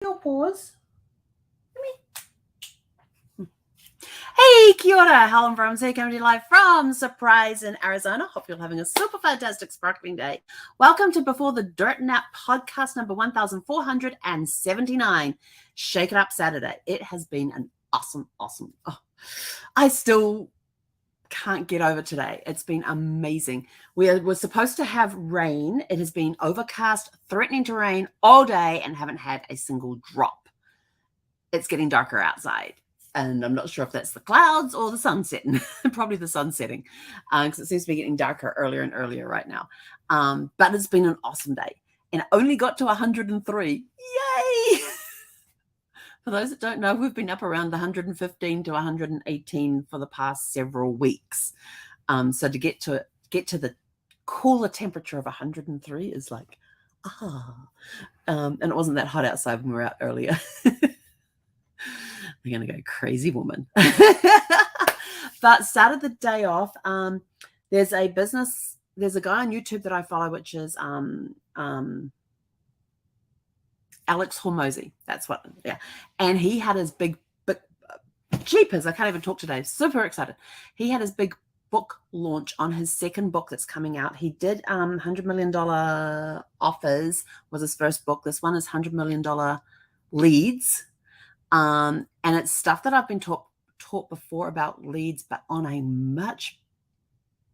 Your paws. Hey, kia ora, Helen Brums here, coming to you live from Surprise in Arizona. Hope you're having a super fantastic sparkling day. Welcome to Before the Dirt Nap podcast number 1479, Shake It Up Saturday. It has been an awesome. I still can't get over today. It's been amazing. We were supposed to have rain. It has been overcast, threatening to rain all day, and haven't had a single drop. It's getting darker outside. And I'm not sure if that's the clouds or the sun setting. Probably the sun setting, because it seems to be getting darker earlier and earlier right now. But it's been an awesome day. And it only got to 103. Yay! For those that don't know, we've been up around 115 to 118 for the past several weeks. So to get to the cooler temperature of 103 is like, and it wasn't that hot outside when we were out earlier. We're going to go crazy woman. But started the day off. There's a guy on YouTube that I follow, which is Alex Hormozi. That's what, yeah. And he had his big jeepers, I can't even talk today. Super excited. He had his big book launch on his second book that's coming out. He did $100 million offers was his first book. This one is $100 million leads. And it's stuff that I've been taught before about leads, but on a much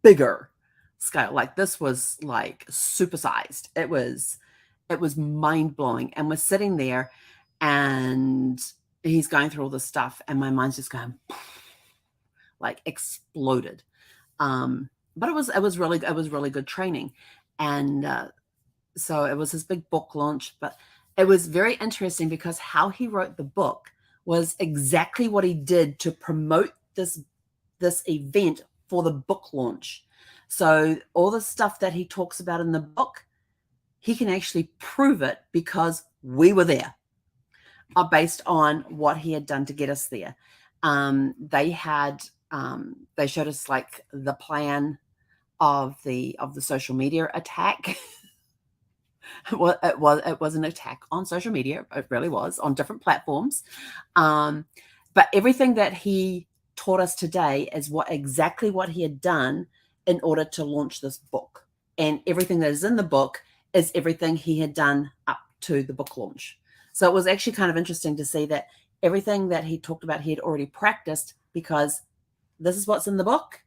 bigger scale. Like this was like supersized. It was mind-blowing. And we're sitting there and he's going through all this stuff and my mind's just going like exploded. But it was really good training. And so it was his big book launch, but it was very interesting because how he wrote the book was exactly what he did to promote this event for the book launch. So all the stuff that he talks about in the book, he can actually prove it because we were there, based on what he had done to get us there. They showed us like the plan of the social media attack. It was an attack on social media. It really was, on different platforms. But everything that he taught us today is exactly what he had done in order to launch this book. And everything that is in the book is everything he had done up to the book launch. So it was actually kind of interesting to see that everything that he talked about, he had already practiced, because this is what's in the book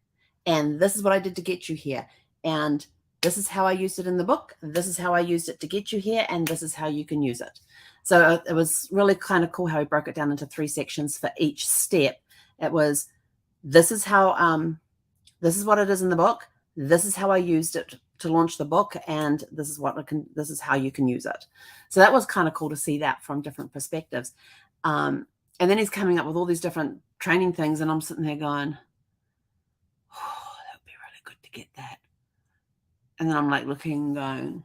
and this is what I did to get you here. And this is how I used it in the book. This is how I used it to get you here. And this is how you can use it. So it was really kind of cool how he broke it down into 3 sections for each step. It was, this is how, this is what it is in the book. This is how I used it to launch the book. And this is how you can use it. So that was kind of cool to see that from different perspectives. And then he's coming up with all these different training things. And I'm sitting there going, oh, that would be really good to get that. And then I'm like looking, going,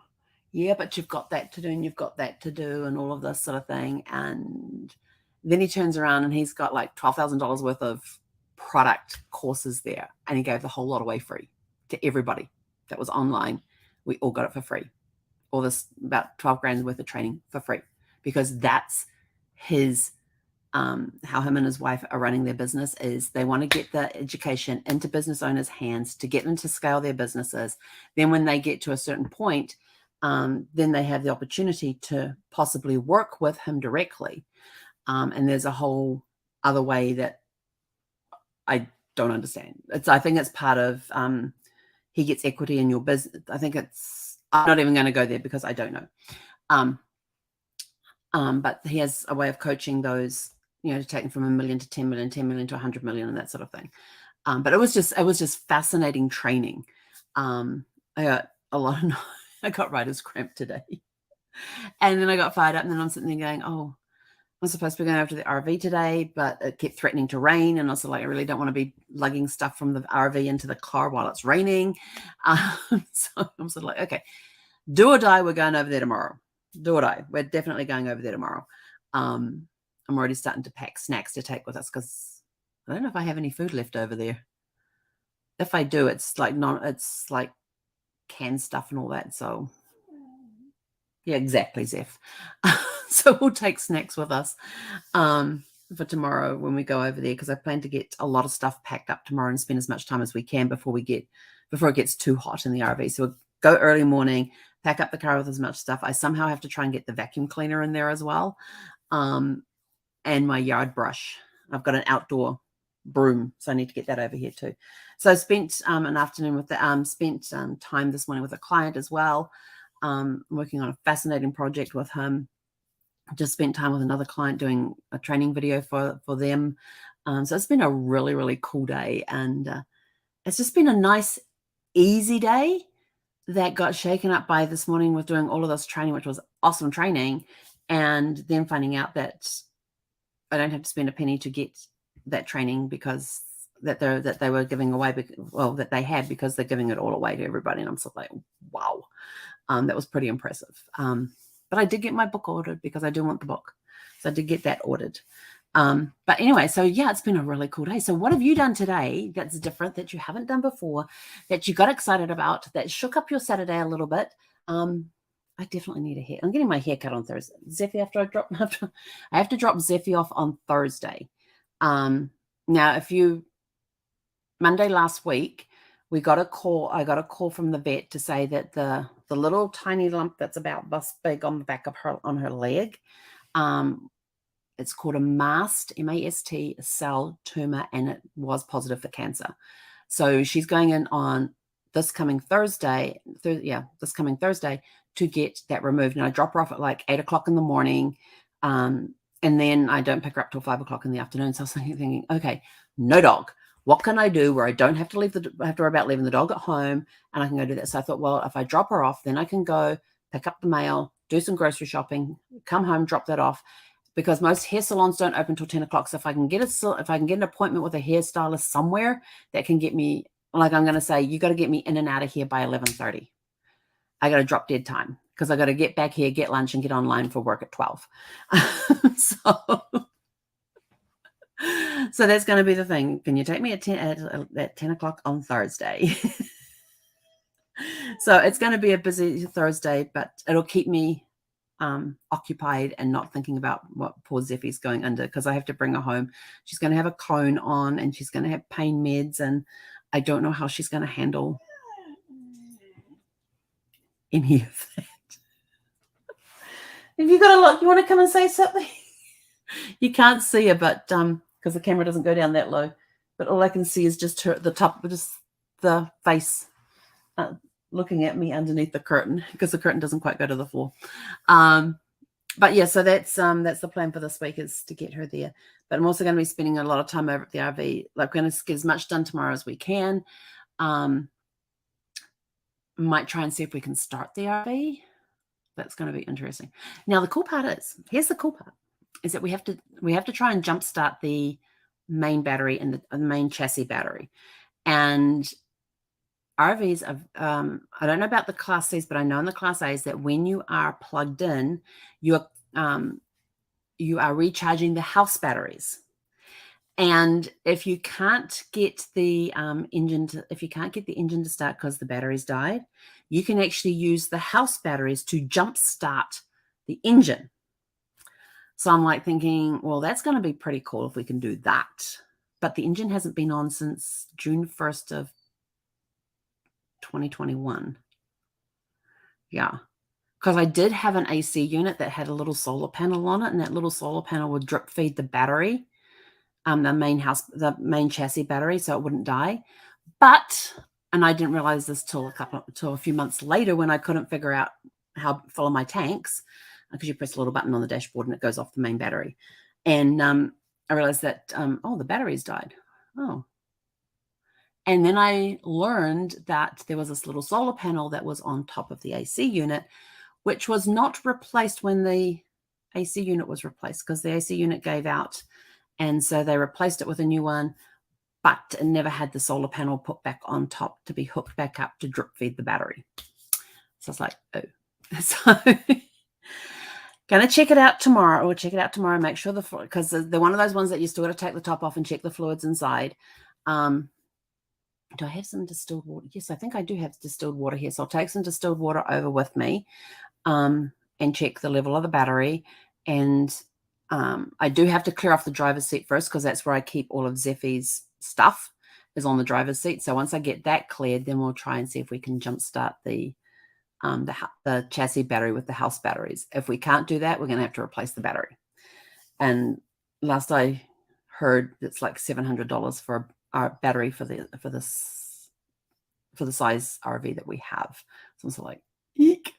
yeah, but you've got that to do and you've got that to do and all of this sort of thing. And then he turns around and he's got like $12,000 worth of product courses there. And he gave the whole lot away free to everybody that was online. We all got it for free. All this, about 12 grand worth of training for free, because that's his, how him and his wife are running their business. Is they want to get the education into business owners' hands to get them to scale their businesses. Then when they get to a certain point, then they have the opportunity to possibly work with him directly. And there's a whole other way that I don't understand. I think it's part of, he gets equity in your business. I'm not even going to go there because I don't know. But he has a way of coaching those, taking from $1 million to 10 million, 10 million to 100 million and that sort of thing. But it was just fascinating training. I got a lot of, I got writer's cramp today. And then I got fired up, and then I'm sitting there going, oh, I'm supposed to be going over to the RV today, but it kept threatening to rain. And I was like, I really don't want to be lugging stuff from the RV into the car while it's raining. So I'm sort of like, okay, do or die, we're going over there tomorrow. Do or die. We're definitely going over there tomorrow. I'm already starting to pack snacks to take with us because I don't know if I have any food left over there. If I do, it's like canned stuff and all that. So Yeah, exactly, Zeph. So we'll take snacks with us for tomorrow when we go over there, because I plan to get a lot of stuff packed up tomorrow and spend as much time as we can before it gets too hot in the RV. So we'll go early morning, pack up the car with as much stuff. I somehow have to try and get the vacuum cleaner in there as well, and my yard brush. I've got an outdoor broom, so I need to get that over here too. So I spent an afternoon with time this morning with a client as well, working on a fascinating project with him. Just spent time with another client doing a training video for them. So it's been a really, really cool day, and it's just been a nice, easy day that got shaken up by this morning with doing all of this training, which was awesome training, and then finding out that I don't have to spend a penny to get that training because that they were giving away, that they had, because they're giving it all away to everybody. And I'm sort of like, wow, that was pretty impressive. But I did get my book ordered because I do want the book. So I did get that ordered. But anyway, so yeah, it's been a really cool day. So what have you done today that's different, that you haven't done before, that you got excited about, that shook up your Saturday a little bit? I definitely need a hair. I'm getting my hair cut on Thursday. Zeffie, I have to drop Zeffie off on Thursday. Now, Monday last week, I got a call from the vet to say that the little tiny lump that's about this big on the back of her leg, it's called a MAST, M-A-S-T, cell tumor, and it was positive for cancer. So she's going in on this coming Thursday, to get that removed. And I drop her off at like 8 o'clock in the morning. And then I don't pick her up till 5 o'clock in the afternoon. So I was thinking, okay, no dog. What can I do where I don't have to have to worry about leaving the dog at home, and I can go do that? So I thought, well, if I drop her off, then I can go pick up the mail, do some grocery shopping, come home, drop that off, because most hair salons don't open till 10 o'clock. So if I can get an appointment with a hairstylist somewhere that can get me, like I'm going to say, you got to get me in and out of here by 11:30. I got to drop dead time because I got to get back here, get lunch, and get online for work at 12. So that's going to be the thing. Can you take me at 10 o'clock on Thursday? So it's going to be a busy Thursday, but it'll keep me occupied and not thinking about what poor Zeffie's going under, because I have to bring her home. She's going to have a cone on, and she's going to have pain meds, and I don't know how she's going to handle any of that. If you got a look, you want to come and say something? You can't see her, but because the camera doesn't go down that low, but all I can see is just the top, just the face looking at me underneath the curtain, because the curtain doesn't quite go to the floor. But yeah, so that's the plan for this week, is to get her there. But I'm also going to be spending a lot of time over at the RV. Like, we're going to get as much done tomorrow as we can. Might try and see if we can start the RV. That's going to be interesting. Now, the cool part is, here's the cool part, is that we have to try and jumpstart the main battery and the main chassis battery. And RVs, I don't know about the Class Cs, but I know in the Class As that when you are plugged in, you are recharging the house batteries. And if you can't get the engine to start because the batteries died, you can actually use the house batteries to jumpstart the engine. So I'm like thinking, well, that's going to be pretty cool if we can do that. But the engine hasn't been on since June 1st of 2021. Yeah. Because I did have an AC unit that had a little solar panel on it, and that little solar panel would drip feed the battery, the main chassis battery, so it wouldn't die. And I didn't realize this till a few months later, when I couldn't figure out how to fill my tanks, because you press a little button on the dashboard and it goes off the main battery. And I realized that, the batteries died. Oh. And then I learned that there was this little solar panel that was on top of the AC unit, which was not replaced when the AC unit was replaced, because the AC unit gave out. And so they replaced it with a new one, but it never had the solar panel put back on top to be hooked back up to drip feed the battery. So it's like, oh. So gonna check it out tomorrow. We'll check it out tomorrow. Make sure because they're one of those ones that you still got to take the top off and check the fluids inside. Do I have some distilled water? Yes, I think I do have distilled water here. So I'll take some distilled water over with me. And and check the level of the battery. And I do have to clear off the driver's seat first because that's where I keep all of Zeffie's stuff, is on the driver's seat. So once I get that cleared, then we'll try and see if we can jumpstart the chassis battery with the house batteries. If we can't do that, we're going to have to replace the battery. And last I heard, it's like $700 for our battery for the size RV that we have. So I'm sort of like, eek.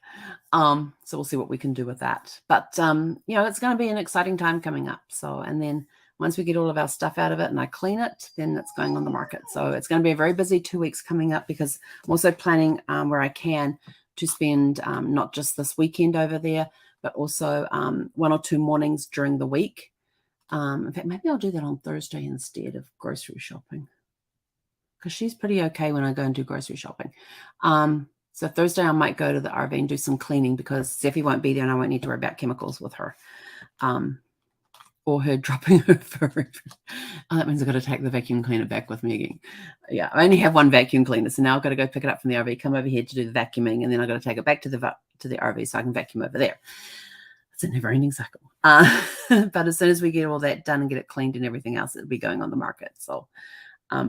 So we'll see what we can do with that. But it's going to be an exciting time coming up. So, and then once we get all of our stuff out of it and I clean it, then it's going on the market. So it's going to be a very busy 2 weeks coming up, because I'm also planning where I can to spend not just this weekend over there, but also 1 or 2 mornings during the week. In fact, maybe I'll do that on Thursday instead of grocery shopping, because she's pretty okay when I go and do grocery shopping. So Thursday I might go to the RV and do some cleaning, because Zeffie won't be there and I won't need to worry about chemicals with her. Or her dropping her fur. That means I've got to take the vacuum cleaner back with me again. Yeah, I only have 1 vacuum cleaner, so now I've got to go pick it up from the RV, come over here to do the vacuuming, and then I've got to take it back to the RV so I can vacuum over there. It's a never-ending cycle. But as soon as we get all that done and get it cleaned and everything else, it'll be going on the market. So, I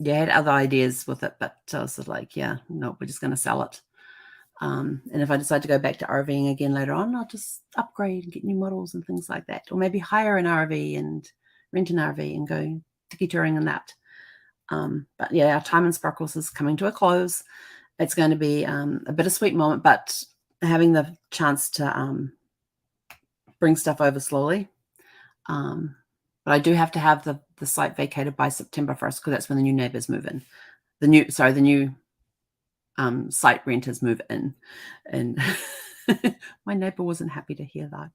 had other ideas with it, but I was like, yeah, no, we're just going to sell it. And if I decide to go back to RVing again later on, I'll just upgrade and get new models and things like that. Or maybe hire an RV and rent an RV and go tiki touring in that. But yeah, our time in Sparkles is coming to a close. It's going to be a bittersweet moment, but having the chance to bring stuff over slowly. But I do have to have the site vacated by September 1st, because that's when the new neighbors move in. The new site renters move in. And my neighbor wasn't happy to hear that.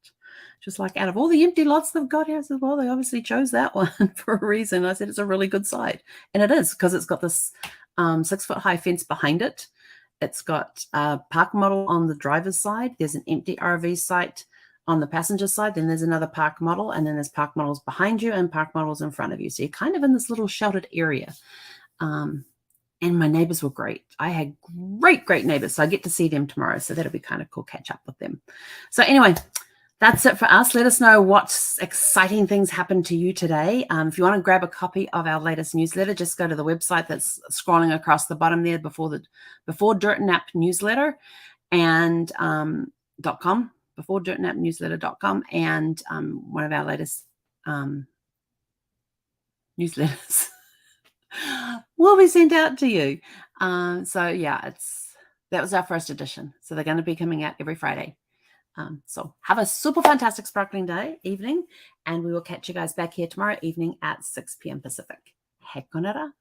Just like, out of all the empty lots they've got here, I said, well, they obviously chose that one for a reason. I said, it's a really good site. And it is, because it's got this 6-foot high fence behind it. It's got a park model on the driver's side. There's an empty RV site on the passenger side. Then there's another park model, and then there's park models behind you and park models in front of you. So you're kind of in this little sheltered area. And my neighbors were great. I had great neighbors. So I get to see them tomorrow. So that'll be kind of cool, catch up with them. So anyway, that's it for us. Let us know what exciting things happened to you today. If you want to grab a copy of our latest newsletter, just go to the website that's scrolling across the bottom there before Dirt Nap newsletter and .com, before dirtnapnewsletter.com, and one of our latest newsletters will be sent out to you. So yeah, that was our first edition. So they're going to be coming out every Friday. So have a super fantastic sparkling evening, and we will catch you guys back here tomorrow evening at 6 p.m. Pacific. Hekonara.